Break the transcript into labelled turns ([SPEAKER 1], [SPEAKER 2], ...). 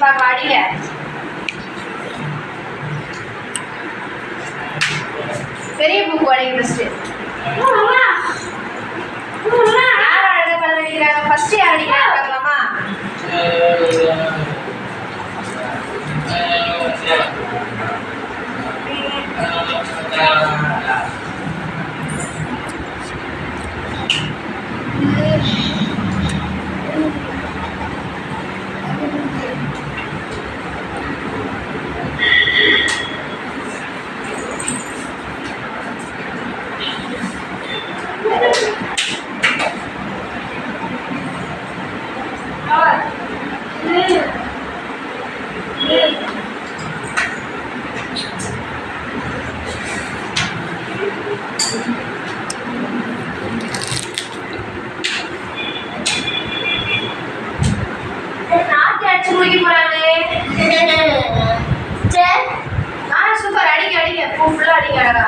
[SPEAKER 1] பார்க்கலாம். அடிங்க. பெரிய பூக்கு அடிங்க ஃபர்ஸ்ட். யார் அழகா கலர் அடிக்கிறாங்க? ஃபர்ஸ்ட் யார் அடிக்கிறாங்க பார்க்கலாமா? சூப்பர். அடிங்க அடிங்க. ஃபுல்லா அடிங்க. அழகா